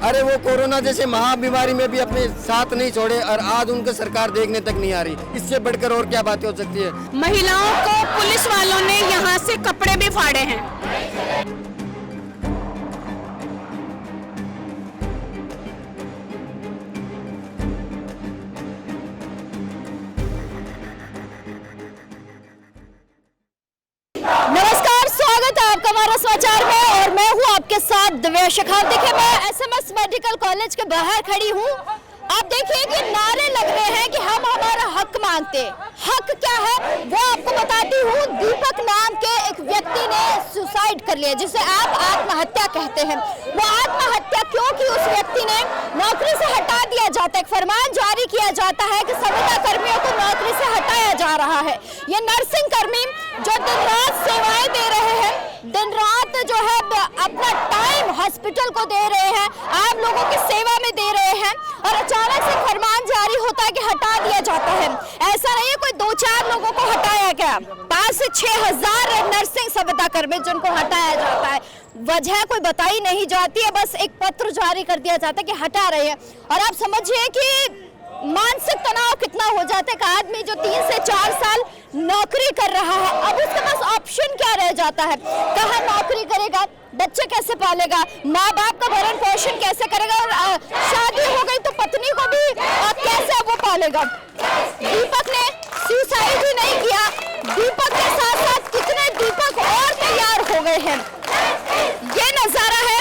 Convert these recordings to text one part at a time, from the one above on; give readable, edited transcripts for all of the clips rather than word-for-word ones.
अरे वो कोरोना जैसे महाबीमारी में भी अपने साथ नहीं छोड़े और आज उनको सरकार देखने तक नहीं आ रही। इससे बढ़कर और क्या बातें हो सकती है। महिलाओं को पुलिस वालों ने यहाँ से कपड़े भी फाड़े हैं। नमस्कार, स्वागत है आपका हमारा समाचार में और मैं हूं आपके साथ दिव्या शेखर। देखिए, मैं एसएमएस मेडिकल कॉलेज के बाहर खड़ी हूं। आप देखिए कि नारे लग रहे हैं कि हम हमारा हक मांगते। हक क्या है वो आपको बताती हूँ। दीपक नाम के एक व्यक्ति ने सुसाइड कर लिया, जिसे आप आत्महत्या कहते हैं। वो आत्महत्या क्यों की? उस व्यक्ति ने नौकरी से हटा दिया जाता है, एक फरमान जारी किया जाता है कि संविदा कर्मियों को नौकरी से हटाया जा रहा है। ये नर्सिंग कर्मी जो दिन रात सेवाएं दे रहे हैं, दिन रात जो है अपना टाइम हॉस्पिटल को दे रहे हैं, आम लोगों की सेवा में दे रहे हैं, और अचानक से फरमान जारी होता है कि हटा दिया जाता है। ऐसा नहीं है कोई 2-4 लोगों को हटाया गया, 5 से 6 हजार नर्सिंग संविदा कर्मी जिनको हटाया जाता है। वजह कोई बताई नहीं जाती है, बस एक पत्र जारी कर दिया जाता है कि हटा रहे हैं। और आप समझिए कि मानसिक तनाव कितना हो जाता है कि आदमी जो 3 से 4 साल नौकरी कर रहा है, अब उसके पास ऑप्शन क्या रह जाता है? कहाँ नौकरी करेगा, बच्चे कैसे पालेगा, माँ बाप का भरण पोषण कैसे करेगा, और शादी हो गई तो पत्नी को भी कैसे वो पालेगा। दीपक ने सुसाइड ही नहीं किया, दीपक के साथ साथ कितने दीपक और तैयार हो गए हैं। ये नजारा है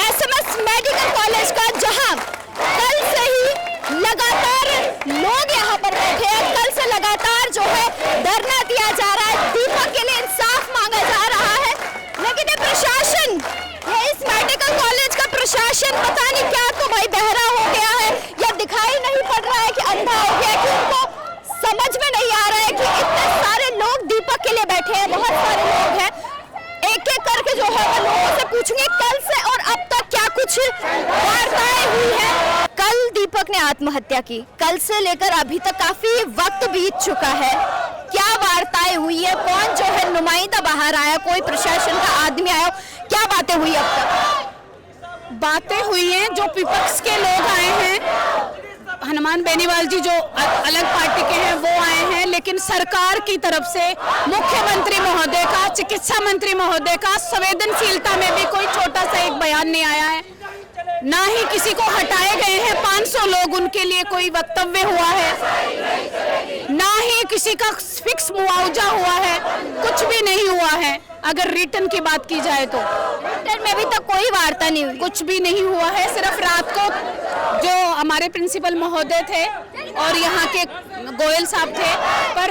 एसएमएस मेडिकल कॉलेज का, जहां कल से ही लगातार लोग यहाँ पर बैठे हैं। कल से लगातार जो है धरना दिया जा रहा है, दीपक के लिए इंसाफ मांगा जा रहा है। लेकिन ये प्रशासन, ये इस मेडिकल कॉलेज का प्रशासन पता नहीं क्या तो भाई बहरा हो गया है, या दिखाई नहीं पड़ रहा है कि अंधा हो गया, कि उनको समझ में नहीं आ रहा है कि इतने सारे लोग दीपक के लिए बैठे हैं। बहुत सारे लोग हैं, एक एक करके जो है वो लोगों से पूछेंगे कल से और अब तक क्या कुछ वार्ताएं हुई है। कल दीपक ने आत्महत्या की, कल से लेकर अभी तक काफी वक्त बीत चुका है। क्या वार्ताएं हुई है, कौन जो है नुमाइंदा बाहर आया, कोई प्रशासन का आदमी आया, क्या बातें हुई अब तक? बातें हुई हैं, जो विपक्ष के लोग आए हैं, हनुमान बेनीवाल जी जो अलग पार्टी के हैं वो आए हैं, लेकिन सरकार की तरफ से मुख्यमंत्री महोदय का, चिकित्सा मंत्री महोदय का संवेदनशीलता में भी कोई छोटा सा एक बयान नहीं आया है। ना ही किसी को हटाए गए हैं 500 लोग, उनके लिए कोई वक्तव्य हुआ है, ना ही किसी का फिक्स मुआवजा हुआ है, कुछ भी नहीं हुआ है। अगर रिटर्न की बात की जाए तो रिटर्न में अभी तक कोई वार्ता नहीं हुई, कुछ भी नहीं हुआ है। सिर्फ रात को जो हमारे प्रिंसिपल महोदय थे और यहाँ के गोयल साहब थे, पर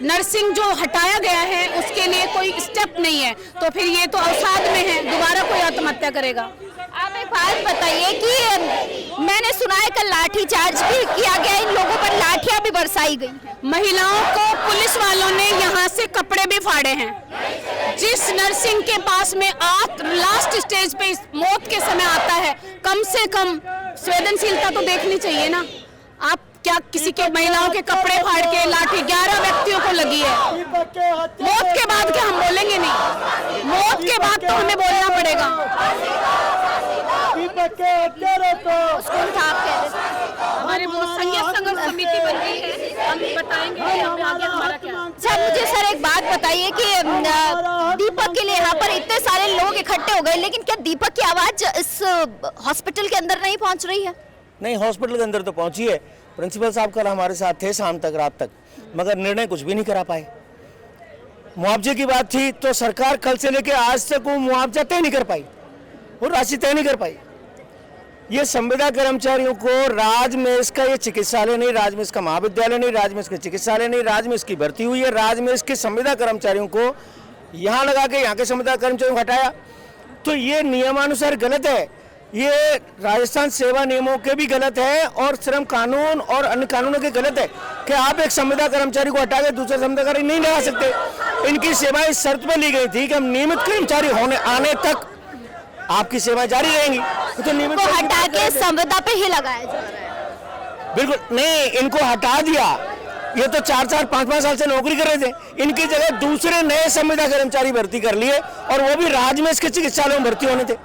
नर्सिंग जो हटाया गया है उसके लिए कोई स्टेप नहीं है, तो फिर ये तो अवसाद में है, दोबारा कोई आत्महत्या करेगा। आप एक बात बताइए कि मैंने सुना है कल लाठी चार्ज भी किया गया, इन लोगों पर लाठियां भी बरसाई गई हैं। महिलाओं को पुलिस वालों ने यहाँ से कपड़े भी फाड़े हैं। जिस नर्सिंग के पास में लास्ट स्टेज पे मौत के समय आता है, कम से कम संवेदनशीलता तो देखनी चाहिए ना। आप क्या किसी के महिलाओं के कपड़े फाड़ के लाठी 11 व्यक्तियों को लगी है। मौत के बाद क्या हम बोलेंगे? नहीं, मौत के बाद तो हमें बोलना पड़ेगा। हमारे वो संघर्ष समिति बन गई है, हम बताएंगे कि आगे हमारा क्या। अच्छा, मुझे सर एक बात बताइए कि दीपक के लिए यहाँ पर इतने सारे लोग इकट्ठे हो गए, लेकिन क्या दीपक की आवाज इस हॉस्पिटल के अंदर नहीं पहुँच रही है? नहीं, हॉस्पिटल के अंदर तो पहुंची है। प्रिंसिपल साहब कल हमारे साथ थे शाम तक, रात तक, मगर निर्णय कुछ भी नहीं करा पाए। मुआवजे की बात थी तो सरकार कल से लेकर आज तक वो मुआवजा तय नहीं कर पाई, वो राशि तय नहीं कर पाई। ये संविदा कर्मचारियों को राज्य में इसका ये चिकित्सालय नहीं, राज्य में इसका महाविद्यालय नहीं, राज्य में इसका चिकित्सालय नहीं, राज्य में इसकी भर्ती हुई है, राज्य में इसके संविदा कर्मचारियों को यहाँ लगा के यहाँ के संविदा कर्मचारियों को हटाया, तो ये नियमानुसार गलत है। ये राजस्थान सेवा नियमों के भी गलत है और श्रम कानून और अन्य कानूनों के गलत है कि आप एक संविदा कर्मचारी को हटा के दूसरे संविदा कर्मचारी नहीं लगा सकते। इनकी सेवाएं इस शर्त पर ली गई थी कि हम नियमित कर्मचारी होने आने तक आपकी सेवाएं जारी रहेंगी, तो नियमित को हटा के संविदा पे ही लगाया जा रहा है। बिल्कुल नहीं, इनको हटा दिया। ये तो 4-4, 5-5 साल से नौकरी कर रहे थे, इनकी जगह दूसरे नए संविदा कर्मचारी भर्ती कर लिए और वो भी राज्य में इसके चिकित्सालयों में भर्ती होने थे।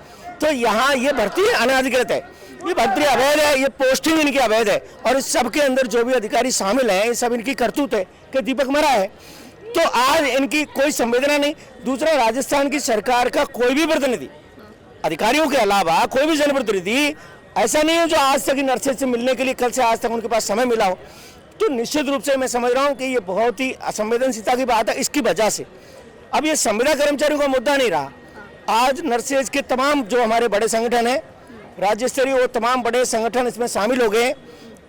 तो यहाँ ये भर्ती अनाधिकृत है, ये भर्ती अवैध है, ये पोस्टिंग इनकी अवैध है और इस सब के अंदर जो भी अधिकारी शामिल हैं ये सब इनकी करतूत है कि दीपक मरा है। तो आज इनकी कोई संवेदना नहीं। दूसरा, राजस्थान की सरकार का कोई भी प्रतिनिधि, अधिकारियों के अलावा कोई भी जनप्रतिनिधि ऐसा नहीं है जो आज तक नर्सेज से मिलने के लिए कल से आज तक उनके पास समय मिला हो। तो निश्चित रूप से मैं समझ रहा हूँ कि ये बहुत ही असंवेदनशीलता की बात है। इसकी वजह से अब ये संविदा कर्मचारियों का मुद्दा नहीं रहा, आज नर्सेज के तमाम जो हमारे बड़े संगठन हैं राज्य स्तरीय, वो तमाम बड़े संगठन इसमें शामिल हो गए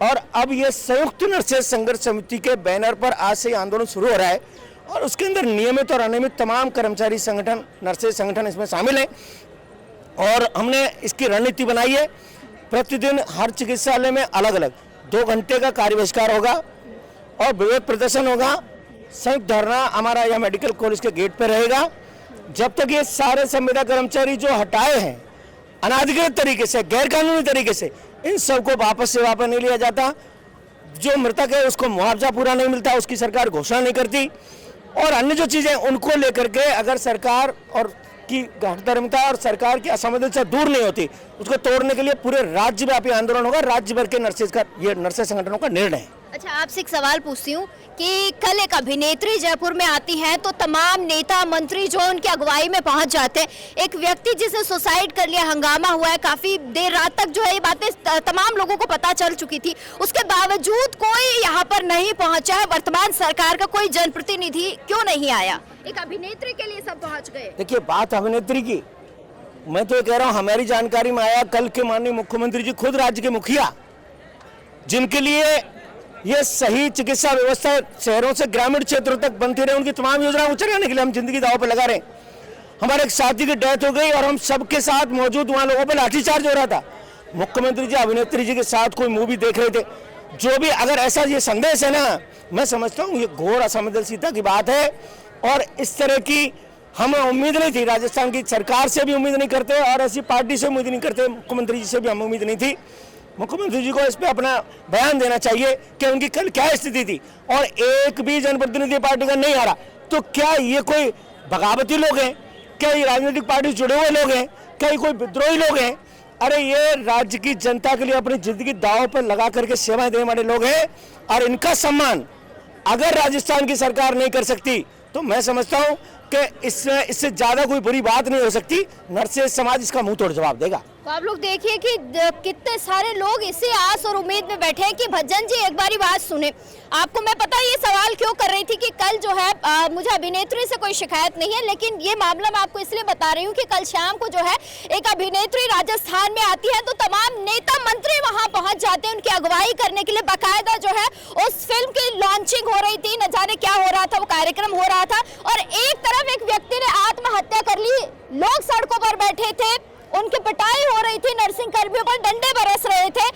और अब ये संयुक्त नर्सेज संघर्ष समिति के बैनर पर आज से आंदोलन शुरू हो रहा है और उसके अंदर नियमित और अनियमित तमाम कर्मचारी संगठन, नर्सेज संगठन इसमें शामिल हैं और हमने इसकी रणनीति बनाई है। प्रतिदिन हर चिकित्सालय में अलग अलग 2 घंटे का कार्य बहिष्कार होगा और विरोध प्रदर्शन होगा। संयुक्त धरना हमारा यह मेडिकल कॉलेज के गेट पर रहेगा जब तक ये सारे संविदा कर्मचारी जो हटाए हैं अनाधिकृत तरीके से, गैर कानूनी तरीके से, इन सबको वापस सेवा पर नहीं लिया जाता। जो मृतक है उसको मुआवजा पूरा नहीं मिलता, उसकी सरकार घोषणा नहीं करती और अन्य जो चीज़ें उनको लेकर के अगर सरकार और की घटधर्मिता और सरकार की असंवेदनशीलता दूर नहीं होती, उसको तोड़ने के लिए पूरे राज्यव्यापी आंदोलन होगा। राज्य भर के नर्सेज का, ये नर्सेज संगठनों का निर्णय है। अच्छा, आपसे एक सवाल पूछती हूँ कि कल एक अभिनेत्री जयपुर में आती हैं तो तमाम नेता मंत्री जो उनकी अगुवाई में पहुंच जाते हैं। एक व्यक्ति जिसने सुसाइड कर लिया, हंगामा हुआ है, काफी देर रात तक जो है ये बातें तमाम लोगों को पता चल चुकी थी, उसके बावजूद कोई यहाँ पर नहीं पहुंचा है। वर्तमान सरकार का कोई जनप्रतिनिधि क्यों नहीं आया? एक अभिनेत्री के लिए सब पहुंच गए। देखिए, बात अभिनेत्री की, मैं तो ये कह रहा हूँ हमारी जानकारी में आया कल के माननीय मुख्यमंत्री जी खुद राज्य के मुखिया, जिनके लिए ये सही चिकित्सा व्यवस्था शहरों से ग्रामीण क्षेत्रों तक बनती रहे, उनकी तमाम योजनाओं को चलाने के लिए हम जिंदगी दांव पर लगा रहे हैं। हमारे एक साथी की डेथ हो गई और हम सबके साथ मौजूद वहां लोगों पर लाठीचार्ज हो रहा था। मुख्यमंत्री जी अभिनेत्री जी के साथ कोई मूवी देख रहे थे। जो भी अगर ऐसा ये संदेश है ना, मैं समझता हूँ ये घोर असंवेदनशीलता की बात है और इस तरह की हमें उम्मीद नहीं थी। राजस्थान की सरकार से भी उम्मीद नहीं करते और ऐसी पार्टी से उम्मीद नहीं करते, मुख्यमंत्री जी से भी हम उम्मीद नहीं थी। मुख्यमंत्री जी को इस पे अपना बयान देना चाहिए कि उनकी कल क्या स्थिति थी और एक भी जनप्रतिनिधि पार्टी का नहीं आ रहा। तो क्या ये कोई बगावती लोग हैं? क्या ये राजनीतिक पार्टी से जुड़े हुए लोग हैं? क्या ये कोई विद्रोही लोग हैं? अरे ये राज्य की जनता के लिए अपनी जिंदगी दांव पर लगा करके सेवाएं देने वाले लोग हैं और इनका सम्मान अगर राजस्थान की सरकार नहीं कर सकती तो मैं समझता हूं कि इससे ज्यादा कोई बुरी बात नहीं हो सकती। नर्सेज समाज इसका मुंह तोड़ जवाब देगा। तो आप लोग देखिए कि कितने सारे लोग इसी आस और उम्मीद में बैठे हैं कि भज्जन जी एक बारी बात सुने। आपको मैं पता ये सवाल क्यों कर रही थी कि कल जो है मुझे अभिनेत्री से कोई शिकायत नहीं है, लेकिन ये मामला मैं आपको इसलिए बता रही हूँ कि कल शाम को जो है एक अभिनेत्री राजस्थान में आती है तो तमाम नेता मंत्री वहां पहुंच जाते हैं उनकी अगुवाई करने के लिए। बाकायदा जो है उस फिल्म की लॉन्चिंग हो रही थी, न जाने क्या हो रहा था, वो कार्यक्रम हो रहा था और एक तरफ एक व्यक्ति ने आत्महत्या कर ली, लोग सड़कों पर बैठे थे, उनकी पिटाई हो रही थी, नर्सिंग कर्मियों पर डंडे बरस रहे थे,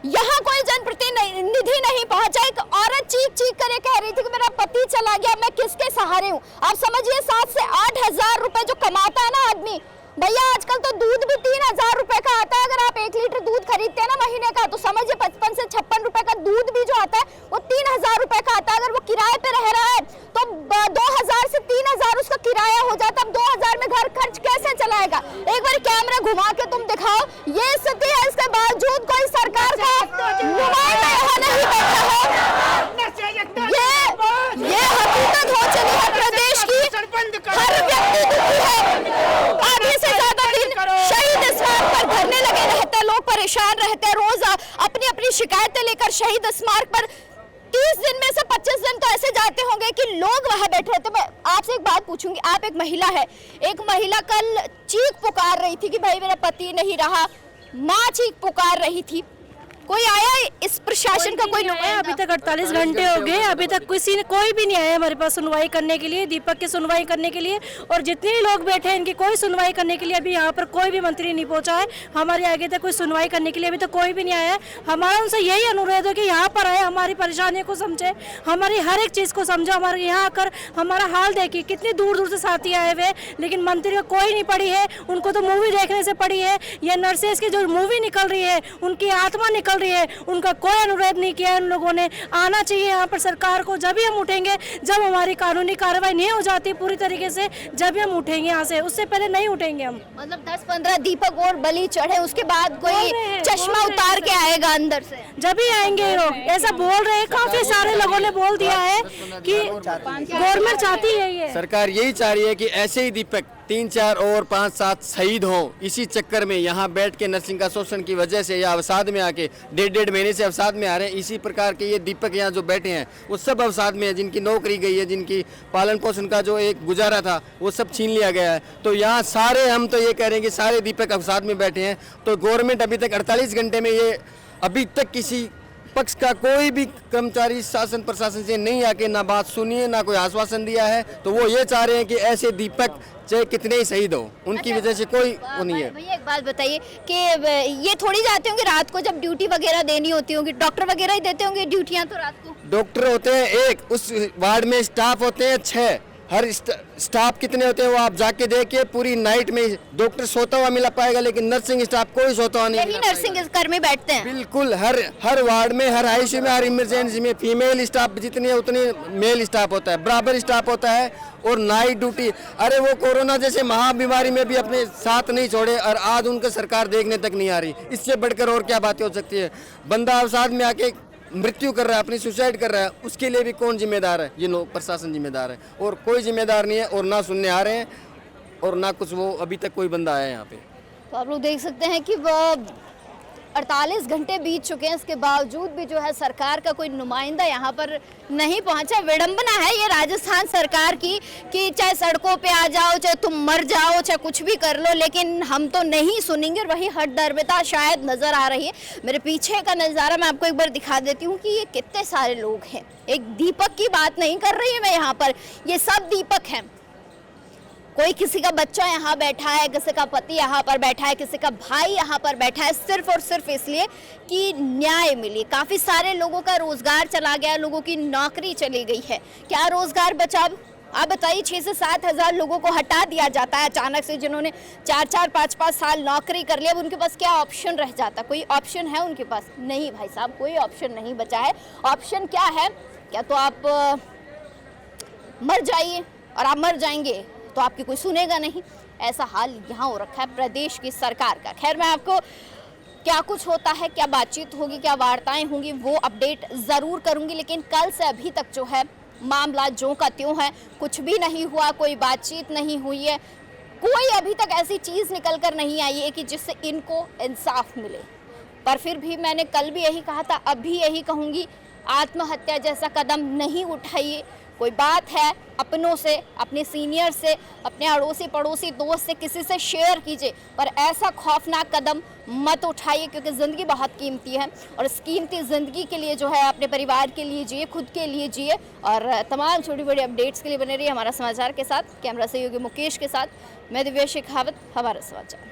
यहाँ कोई जनप्रतिनिधि नहीं पहुंचा। एक औरत चीख चीख कर कह रही थी कि मेरा पति चला गया, मैं किसके सहारे हूँ। आप समझिए 7 से 8 हजार रुपए जो कमाता है ना आदमी, भैया आजकल तो दूध भी 3000 रुपए का आता है। अगर आप 1 लीटर दूध खरीदते हैं ना महीने का तो समझिए 55 से 56 रुपए का दूध भी जो आता है वो 3000 रुपए का आता है। अगर वो किराए पे रह रहा है तो 2000 से 3000 उसका किराया हो जाता है। अब 2000 में घर खर्च कैसे चलाएगा? एक बार कैमरा घुमा के तुम दिखाओ, ये स्थिति है। इसके बावजूद कोई सरकार का नुमाइंदा यहाँ नहीं बैठा है। ये हकीकत हो चली है प्रदेश की। हर व्यक्ति दुखी है। आधे से ज्यादा दिन शहीद स्मारक पर धरने लगे रहते हैं, लोग परेशान रहते हैं, रोज अपनी अपनी शिकायतें लेकर शहीद स्मारक पर 30 दिन में से 25 दिन तो ऐसे जाते होंगे कि लोग वहां बैठे रहते। मैं आपसे एक बात पूछूंगी, आप एक महिला है, एक महिला कल चीख पुकार रही थी कि भाई मेरा पति नहीं रहा, माँ चीख पुकार रही थी, कोई आया इस प्रशासन का कोई नुमाइंदा? अभी तक 48 घंटे हो गए, अभी तक कोई भी नहीं आया हमारे पास सुनवाई करने के लिए, दीपक की सुनवाई करने के लिए। और जितने लोग बैठे हैं इनकी कोई सुनवाई करने के लिए अभी यहाँ पर कोई भी मंत्री नहीं पहुंचा है। हमारे आगे तक कोई सुनवाई करने के लिए अभी तक कोई भी नहीं आया है। हमारा उनसे यही अनुरोध है कि यहाँ पर आए, हमारी परेशानियों को समझे, हमारी हर एक चीज़ को समझे, हमारे यहाँ आकर हमारा हाल देखिए। कितनी दूर दूर से साथी आए हुए, लेकिन मंत्री को कोई नहीं पड़ी है, उनको तो मूवी देखने से पड़ी है। या नर्सेज की जो मूवी निकल रही है उनकी आत्मा निकल निकल रही है, उनका कोई अनुरोध नहीं किया है उन लोगों ने। आना चाहिए यहाँ पर सरकार को, जब ही हम उठेंगे, जब हमारी कानूनी कार्रवाई नहीं हो जाती पूरी तरीके से, जब ही हम उठेंगे यहाँ से, उससे पहले नहीं उठेंगे हम। मतलब 10-15 दीपक और बलि चढ़े, उसके बाद कोई चश्मा उतार के आएगा अंदर से, जब ही आएंगे ये लोग, ऐसा बोल रहे हैं। काफी सारे लोगों ने बोल दिया है कि गवर्नमेंट चाहती है, ये सरकार यही चाह रही है कि ऐसे ही दीपक 3, 4 और 5, 7 शहीद हों। इसी चक्कर में यहाँ बैठ के नर्सिंग का शोषण की वजह से या अवसाद में आके 1.5 महीने से अवसाद में आ रहे हैं। इसी प्रकार के ये दीपक यहाँ जो बैठे हैं वो सब अवसाद में है, जिनकी नौकरी गई है, जिनकी पालन पोषण का जो एक गुजारा था वो सब छीन लिया गया है। तो यहाँ सारे हम तो ये कह रहे हैं कि सारे दीपक अवसाद में बैठे हैं। तो गवर्नमेंट अभी तक 48 घंटे में ये अभी तक किसी पक्ष का कोई भी कर्मचारी शासन प्रशासन से नहीं आके ना बात सुनी है, ना कोई आश्वासन दिया है। तो वो ये चाह रहे हैं कि ऐसे दीपक चाहे कितने ही शहीद हो, उनकी वजह से कोई वो नहीं है। भैया एक बात बताइए कि ये थोड़ी जाते होंगे रात को जब ड्यूटी वगैरह देनी होती होगी, डॉक्टर वगैरह ही देते होंगे ड्यूटियां तो रात को? डॉक्टर होते हैं एक, उस वार्ड में स्टाफ होते हैं 6। हर स्टाफ कितने होते हैं वो आप जाके देखिए, पूरी नाइट में डॉक्टर सोता हुआ मिला पाएगा, लेकिन नर्सिंग स्टाफ कोई सोता हुआ नहीं यही मिला नर्सिंग कर्मी बैठते हैं। बिल्कुल हर वार्ड में, हर आईसीयू में, हर इमरजेंसी में फीमेल स्टाफ जितनी है उतनी मेल स्टाफ होता है, बराबर स्टाफ होता है। और नाइट ड्यूटी, अरे वो कोरोना जैसे महाबीमारी में भी अपने साथ नहीं छोड़े और आज उनका सरकार देखने तक नहीं आ रही। इससे बढ़कर और क्या बातें हो सकती है? बंदा अवसाद में आके मृत्यु कर रहा है, अपनी सुसाइड कर रहा है, उसके लिए भी कौन जिम्मेदार है? ये प्रशासन जिम्मेदार है, और कोई जिम्मेदार नहीं है, और ना सुनने आ रहे हैं और ना कुछ वो अभी तक कोई बंदा आया है यहाँ पे। तो आप लोग देख सकते हैं कि वो 48 घंटे बीत चुके हैं, इसके बावजूद भी जो है सरकार का कोई नुमाइंदा यहाँ पर नहीं पहुंचा। विडंबना है ये राजस्थान सरकार की कि चाहे सड़कों पे आ जाओ, चाहे तुम मर जाओ, चाहे कुछ भी कर लो, लेकिन हम तो नहीं सुनेंगे। और वही हठधर्मिता शायद नजर आ रही है। मेरे पीछे का नज़ारा मैं आपको एक बार दिखा देती हूँ कि ये कितने सारे लोग हैं। एक दीपक की बात नहीं कर रही है मैं यहाँ पर, ये सब दीपक हैं। कोई किसी का बच्चा यहाँ बैठा है, किसी का पति यहाँ पर बैठा है, किसी का भाई यहाँ पर बैठा है, सिर्फ और सिर्फ इसलिए कि न्याय मिले। काफ़ी सारे लोगों का रोजगार चला गया, लोगों की नौकरी चली गई है। क्या रोजगार बचा? आप बताइए, 6 से 7 हज़ार लोगों को हटा दिया जाता है अचानक से, जिन्होंने 4-4, 5-5 साल नौकरी कर लिया। अब उनके पास क्या ऑप्शन रह जाता? कोई ऑप्शन है उनके पास? नहीं भाई साहब, कोई ऑप्शन नहीं बचा है। ऑप्शन क्या है? क्या तो आप मर जाइए, और आप मर जाएंगे तो आपकी कोई सुनेगा नहीं। ऐसा हाल यहाँ हो रखा है प्रदेश की सरकार का। खैर, मैं आपको क्या कुछ होता है, क्या बातचीत होगी, क्या वार्ताएं होंगी, वो अपडेट ज़रूर करूँगी। लेकिन कल से अभी तक जो है मामला ज्यों का त्यों है, कुछ भी नहीं हुआ, कोई बातचीत नहीं हुई है, कोई अभी तक ऐसी चीज़ निकल कर नहीं आई है कि जिससे इनको इंसाफ मिले। पर फिर भी मैंने कल भी यही कहा था, अब भी यही कहूँगी, आत्महत्या जैसा कदम नहीं उठाइए। कोई बात है, अपनों से, अपने सीनियर से, अपने अड़ोसी पड़ोसी दोस्त से, किसी से शेयर कीजिए, पर ऐसा खौफनाक कदम मत उठाइए, क्योंकि ज़िंदगी बहुत कीमती है। और इस कीमती ज़िंदगी के लिए जो है अपने परिवार के लिए जिए, खुद के लिए जिए। और तमाम छोटी बड़ी अपडेट्स के लिए बने रहिए हमारा समाचार के साथ। कैमरा सहयोगी मुकेश के साथ मैं दिव्या शेखावत, हमारा समाचार।